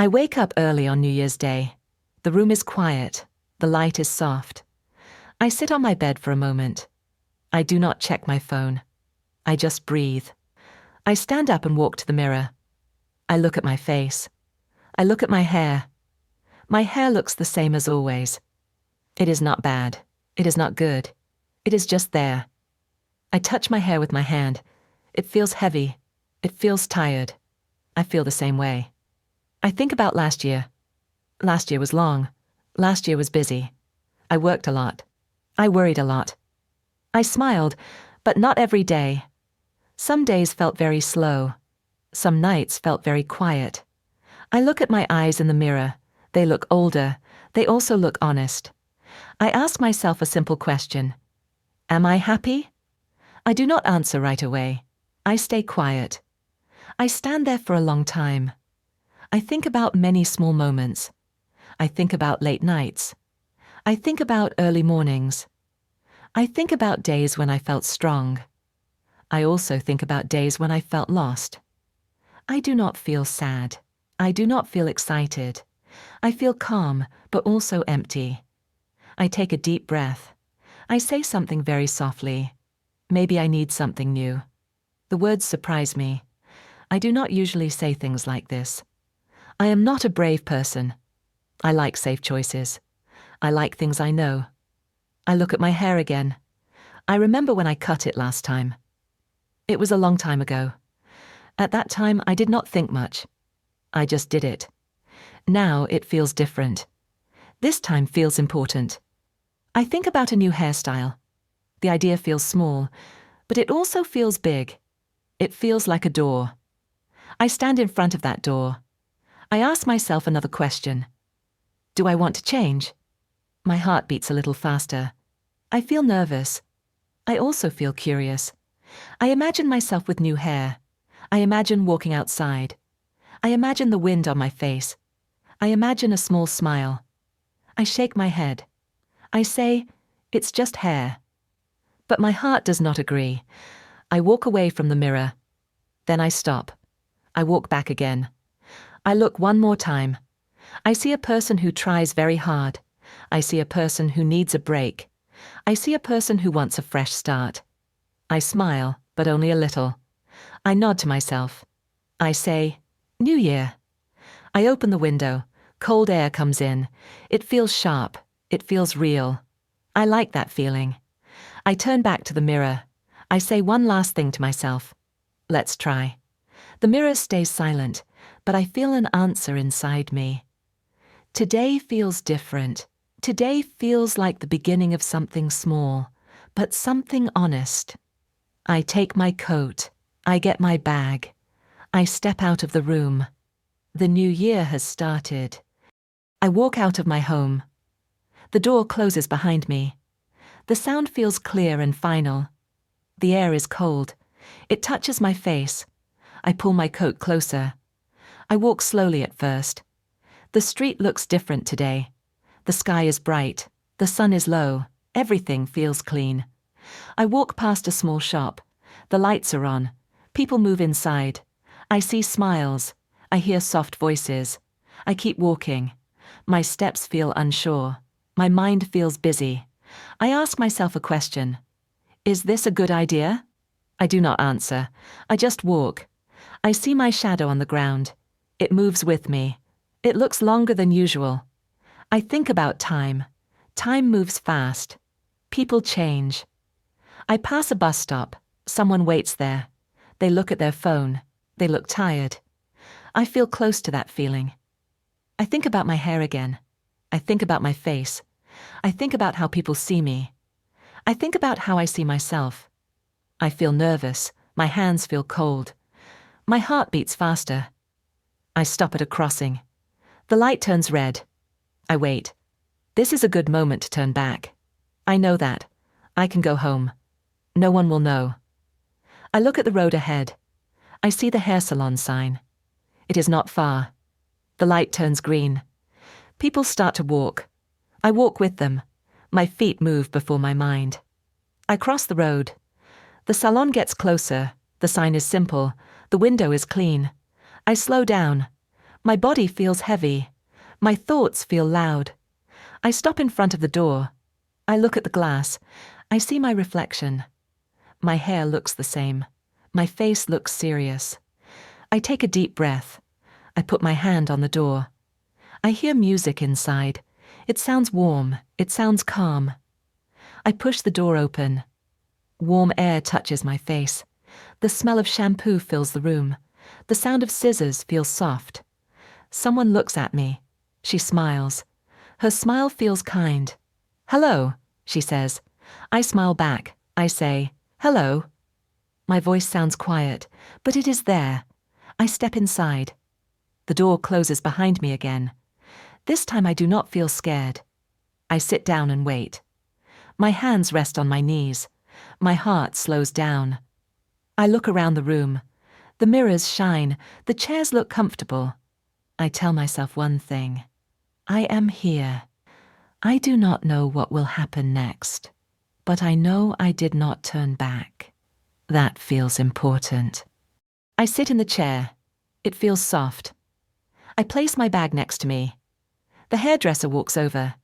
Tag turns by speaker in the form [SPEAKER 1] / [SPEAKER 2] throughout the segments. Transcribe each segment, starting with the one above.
[SPEAKER 1] I wake up early on New Year's Day. The room is quiet. The light is soft. I sit on my bed for a moment. I do not check my phone. I just breathe. I stand up and walk to the mirror. I look at my face. I look at my hair. My hair looks the same as always. It is not bad. It is not good. It is just there. I touch my hair with my hand. It feels heavy. It feels tired. I feel the same way. I think about last year. Last year was long. Last year was busy. I worked a lot. I worried a lot. I smiled, but not every day. Some days felt very slow. Some nights felt very quiet. I look at my eyes in the mirror. They look older. They also look honest. I ask myself a simple question. Am I happy? I do not answer right away. I stay quiet. I stand there for a long time. I think about many small moments. I think about late nights. I think about early mornings. I think about days when I felt strong. I also think about days when I felt lost. I do not feel sad. I do not feel excited. I feel calm, but also empty. I take a deep breath. I say something very softly. Maybe I need something new. The words surprise me. I do not usually say things like this. I am not a brave person. I like safe choices. I like things I know. I look at my hair again. I remember when I cut it last time. It was a long time ago. At that time, I did not think much. I just did it. Now it feels different. This time feels important. I think about a new hairstyle. The idea feels small, but it also feels big. It feels like a door. I stand in front of that door. I ask myself another question. Do I want to change? My heart beats a little faster. I feel nervous. I also feel curious. I imagine myself with new hair. I imagine walking outside. I imagine the wind on my face. I imagine a small smile. I shake my head. I say, it's just hair. But my heart does not agree. I walk away from the mirror. Then I stop. I walk back again. I look one more time. I see a person who tries very hard. I see a person who needs a break. I see a person who wants a fresh start. I smile, but only a little. I nod to myself. I say, New Year. I open the window. Cold air comes in. It feels sharp. It feels real. I like that feeling. I turn back to the mirror. I say one last thing to myself. Let's try. The mirror stays silent, but I feel an answer inside me. Today feels different. Today feels like the beginning of something small, but something honest. I take my coat. I get my bag. I step out of the room. The new year has started. I walk out of my home. The door closes behind me. The sound feels clear and final. The air is cold. It touches my face. I pull my coat closer. I walk slowly at first. The street looks different today. The sky is bright. The sun is low. Everything feels clean. I walk past a small shop. The lights are on. People move inside. I see smiles. I hear soft voices. I keep walking. My steps feel unsure. My mind feels busy. I ask myself a question. Is this a good idea? I do not answer. I just walk. I see my shadow on the ground. It moves with me. It looks longer than usual. I think about time. Time moves fast. People change. I pass a bus stop. Someone waits there. They look at their phone. They look tired. I feel close to that feeling. I think about my hair again. I think about my face. I think about how people see me. I think about how I see myself. I feel nervous. My hands feel cold. My heart beats faster. I stop at a crossing. The light turns red. I wait. This is a good moment to turn back. I know that. I can go home. No one will know. I look at the road ahead. I see the hair salon sign. It is not far. The light turns green. People start to walk. I walk with them. My feet move before my mind. I cross the road. The salon gets closer. The sign is simple. The window is clean. I slow down. My body feels heavy. My thoughts feel loud. I stop in front of the door. I look at the glass. I see my reflection. My hair looks the same. My face looks serious. I take a deep breath. I put my hand on the door. I hear music inside. It sounds warm. It sounds calm. I push the door open. Warm air touches my face. The smell of shampoo fills the room. The sound of scissors feels soft. Someone looks at me. She smiles. Her smile feels kind. "Hello," she says. I smile back. I say, "Hello." My voice sounds quiet, but it is there. I step inside. The door closes behind me again. This time I do not feel scared. I sit down and wait. My hands rest on my knees. My heart slows down. I look around the room. The mirrors shine. The chairs look comfortable. I tell myself one thing. I am here. I do not know what will happen next, but I know I did not turn back. That feels important. I sit in the chair. It feels soft. I place my bag next to me. The hairdresser walks over.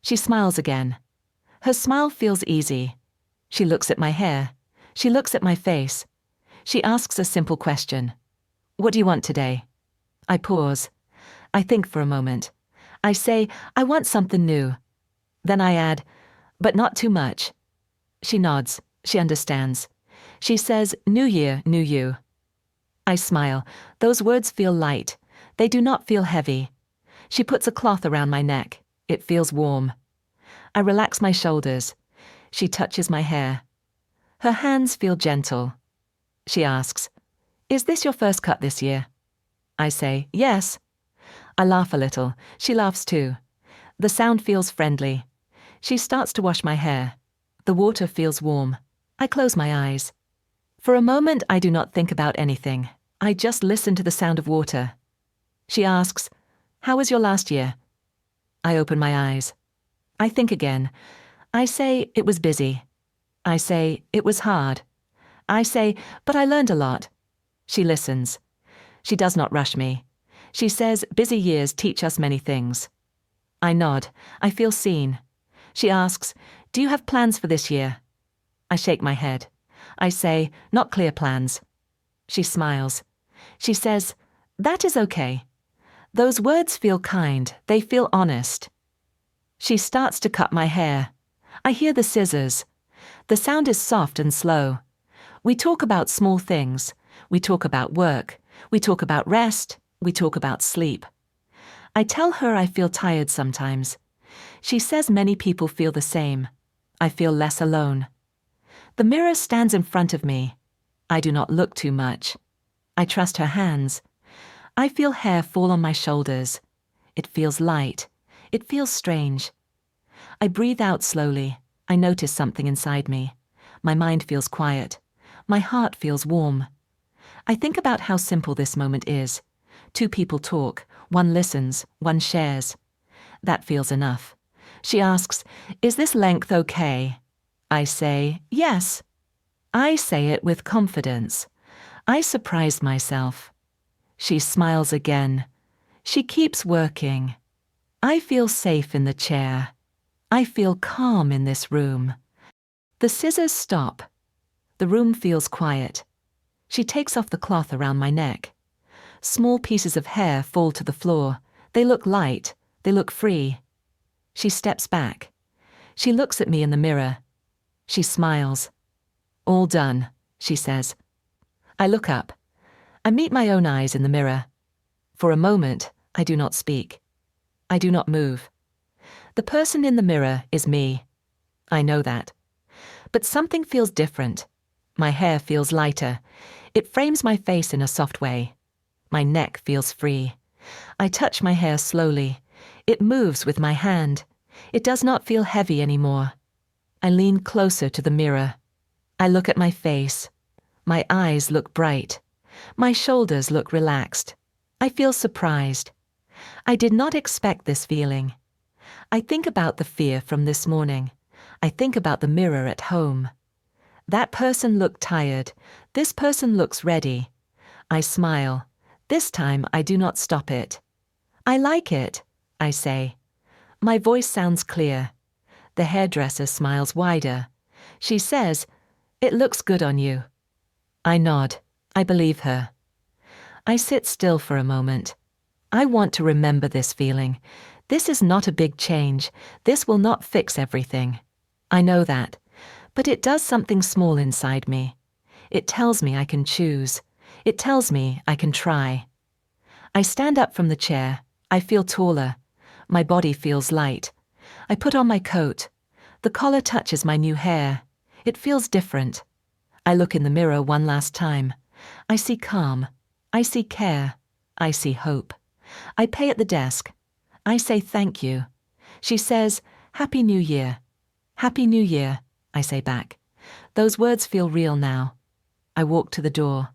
[SPEAKER 1] She smiles again. Her smile feels easy. She looks at my hair. She looks at my face. She asks a simple question. "What do you want today?" I pause. I think for a moment. I say, "I want something new." Then I add, "But not too much." She nods. She understands. She says, "New year, new you." I smile. Those words feel light. They do not feel heavy. She puts a cloth around my neck. It feels warm. I relax my shoulders. She touches my hair. Her hands feel gentle. She asks, "Is this your first cut this year?" I say, "Yes." I laugh a little. She laughs too. The sound feels friendly. She starts to wash my hair. The water feels warm. I close my eyes. For a moment, I do not think about anything. I just listen to the sound of water. She asks, "How was your last year?" I open my eyes. I think again. I say, "It was busy." I say, "It was hard." I say, "But I learned a lot." She listens. She does not rush me. She says, "Busy years teach us many things." I nod. I feel seen. She asks, "Do you have plans for this year?" I shake my head. I say, "Not clear plans." She smiles. She says, "That is okay." Those words feel kind. They feel honest. She starts to cut my hair. I hear the scissors. The sound is soft and slow. We talk about small things. We talk about work. We talk about rest. We talk about sleep. I tell her I feel tired sometimes. She says many people feel the same. I feel less alone. The mirror stands in front of me. I do not look too much. I trust her hands. I feel hair fall on my shoulders. It feels light. It feels strange. I breathe out slowly. I notice something inside me. My mind feels quiet. My heart feels warm. I think about how simple this moment is. Two people talk. One listens. One shares. That feels enough. She asks, "Is this length okay?" I say, "Yes." I say it with confidence. I surprise myself. She smiles again. She keeps working. I feel safe in the chair. I feel calm in this room. The scissors stop. The room feels quiet. She takes off the cloth around my neck. Small pieces of hair fall to the floor. They look light. They look free. She steps back. She looks at me in the mirror. She smiles. "All done," she says. I look up. I meet my own eyes in the mirror. For a moment, I do not speak. I do not move. The person in the mirror is me. I know that. But something feels different. My hair feels lighter. It frames my face in a soft way. My neck feels free. I touch my hair slowly. It moves with my hand. It does not feel heavy anymore. I lean closer to the mirror. I look at my face. My eyes look bright. My shoulders look relaxed. I feel surprised. I did not expect this feeling. I think about the fear from this morning. I think about the mirror at home. That person looked tired. This person looks ready. I smile. This time I do not stop it. I like it, I say. My voice sounds clear. The hairdresser smiles wider. She says, "It looks good on you." I nod. I believe her. I sit still for a moment. I want to remember this feeling. This is not a big change. This will not fix everything. I know that. But it does something small inside me. It tells me I can choose. It tells me I can try. I stand up from the chair. I feel taller. My body feels light. I put on my coat. The collar touches my new hair. It feels different. I look in the mirror one last time. I see calm. I see care. I see hope. I pay at the desk. I say thank you. She says, "Happy New Year." "Happy New Year," I say back. Those words feel real now. I walk to the door.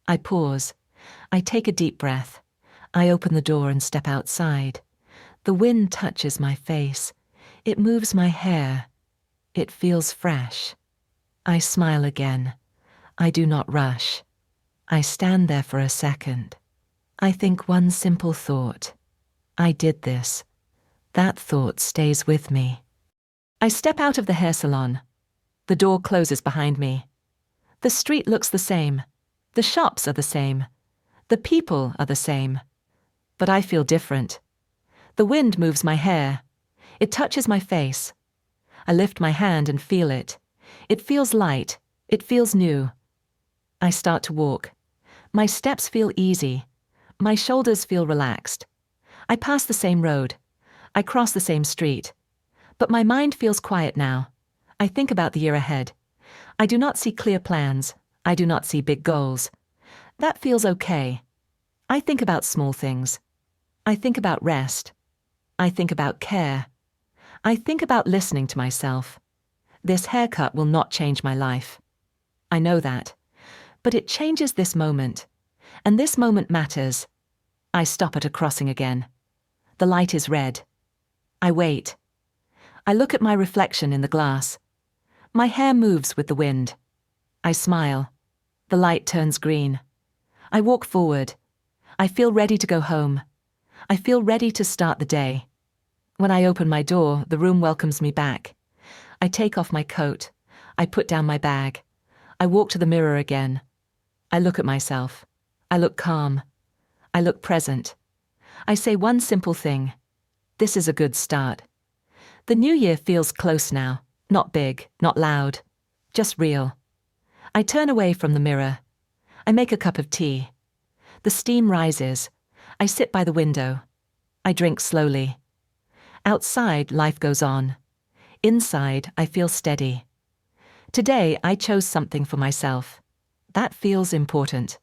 [SPEAKER 1] I pause. I take a deep breath. I open the door and step outside. The wind touches my face. It moves my hair. It feels fresh. I smile again. I do not rush. I stand there for a second. I think one simple thought. I did this. That thought stays with me. I step out of the hair salon. The door closes behind me. The street looks the same. The shops are the same. The people are the same. But I feel different. The wind moves my hair. It touches my face. I lift my hand and feel it. It feels light. It feels new. I start to walk. My steps feel easy. My shoulders feel relaxed. I pass the same road. I cross the same street. But my mind feels quiet now. I think about the year ahead. I do not see clear plans. I do not see big goals. That feels okay. I think about small things. I think about rest. I think about care. I think about listening to myself. This haircut will not change my life. I know that. But it changes this moment. And this moment matters. I stop at a crossing again. The light is red. I wait. I look at my reflection in the glass. My hair moves with the wind. I smile. The light turns green. I walk forward. I feel ready to go home. I feel ready to start the day. When I open my door, the room welcomes me back. I take off my coat. I put down my bag. I walk to the mirror again. I look at myself. I look calm. I look present. I say one simple thing. This is a good start. The new year feels close now. Not big, not loud. Just real. I turn away from the mirror. I make a cup of tea. The steam rises. I sit by the window. I drink slowly. Outside, life goes on. Inside, I feel steady. Today, I chose something for myself. That feels important.